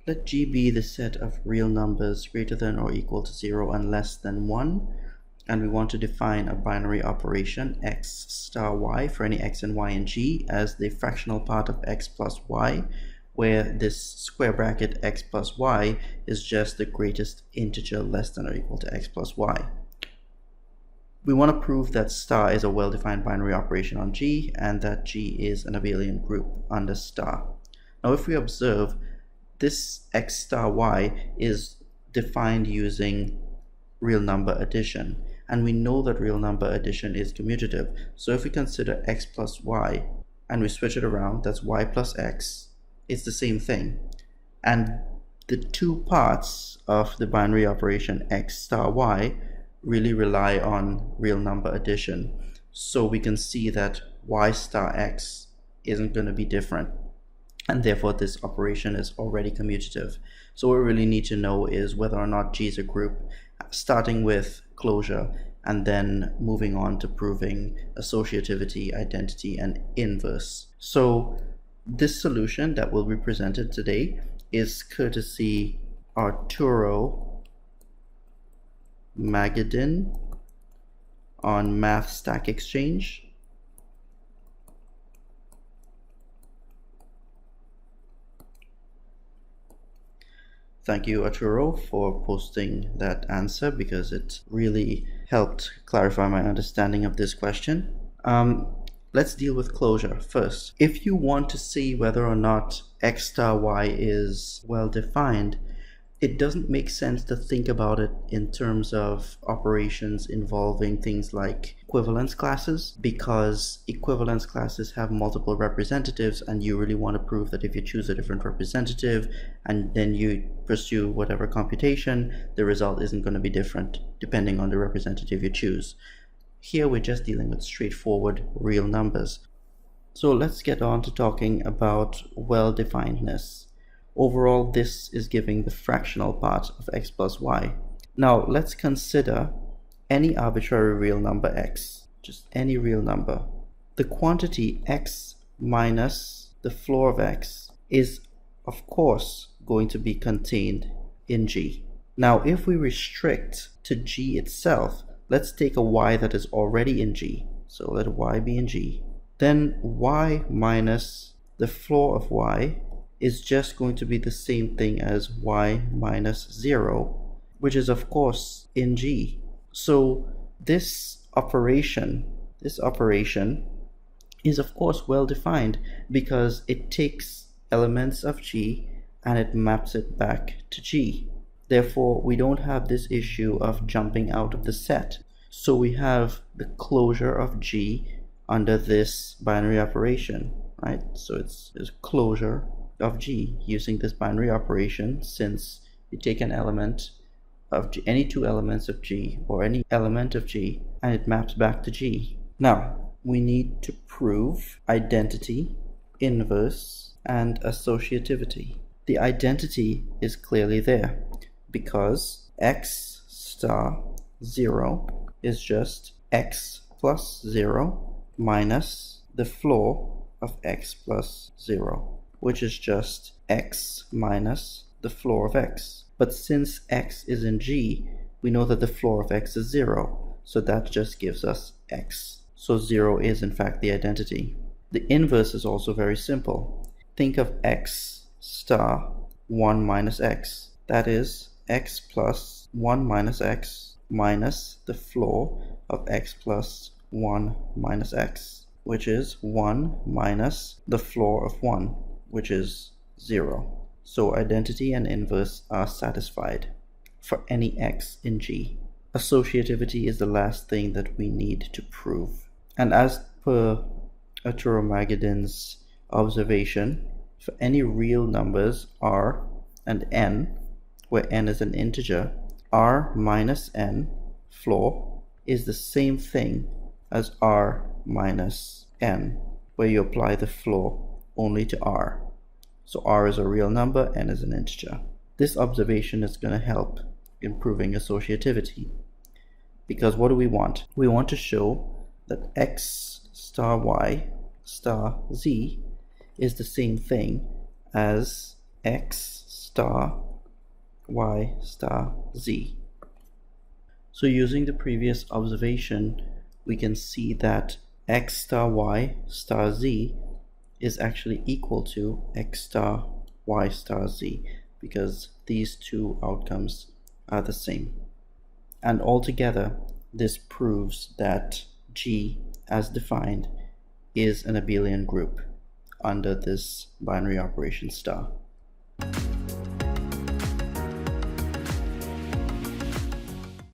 Let G be the set of real numbers greater than or equal to 0 and less than 1. And we want to define a binary operation x star y for any x and y in G as the fractional part of x plus y, where this square bracket x plus y is just the greatest integer less than or equal to x plus y. We want to prove that star is a well-defined binary operation on G and that G is an abelian group under star. Now if we observe, this x star y is defined using real number addition, and we know that real number addition is commutative. So if we consider x plus y and we switch it around, that's y plus x, it's the same thing. And the two parts of the binary operation x star y really rely on real number addition. So we can see that y star x isn't going to be different, and therefore this operation is already commutative. So what we really need to know is whether or not G is a group, starting with closure and then moving on to proving associativity, identity, and inverse. So this solution that will be presented today is courtesy Arturo Magadin on Math Stack Exchange. Thank you, Arturo, for posting that answer because it really helped clarify my understanding of this question. Let's deal with closure first. If you want to see whether or not x star y is well defined, it doesn't make sense to think about it in terms of operations involving things like equivalence classes, because equivalence classes have multiple representatives, and you really want to prove that if you choose a different representative and then you pursue whatever computation, the result isn't going to be different depending on the representative you choose. Here we're just dealing with straightforward real numbers. So let's get on to talking about well-definedness. Overall, this is giving the fractional part of x plus y. Now let's consider any arbitrary real number x, just any real number. The quantity x minus the floor of x is of course going to be contained in G. Now if we restrict to G itself, let's take a y that is already in G. So let y be in G. Then y minus the floor of y is just going to be the same thing as y minus 0, which is of course in G. So this operation is of course well defined because it takes elements of G and it maps it back to G. Therefore, we don't have this issue of jumping out of the set. So we have the closure of G under this binary operation, right? So it's closure of G using this binary operation, since you take an element of G, any two elements of G or any element of G, and it maps back to G. Now we need to prove identity, inverse, and associativity. The identity is clearly there because x star 0 is just x plus 0 minus the floor of x plus 0, which is just x minus the floor of x. But since x is in G, we know that the floor of x is 0, so that just gives us x. So 0 is in fact the identity. The inverse is also very simple. Think of x star 1 minus x. That is x plus 1 minus x minus the floor of x plus 1 minus x, which is 1 minus the floor of 1, which is 0. So identity and inverse are satisfied for any x in G. Associativity is the last thing that we need to prove. And as per Arturo Magadin's observation, for any real numbers r and n, where n is an integer, r minus n floor is the same thing as r minus n, where you apply the floor only to r. So r is a real number, n is an integer. This observation is going to help in proving associativity, because what do we want? We want to show that x star y star z is the same thing as x star y star z. So using the previous observation, we can see that x star y star z is actually equal to x star y star z, because these two outcomes are the same. And altogether, this proves that G, as defined, is an abelian group under this binary operation star.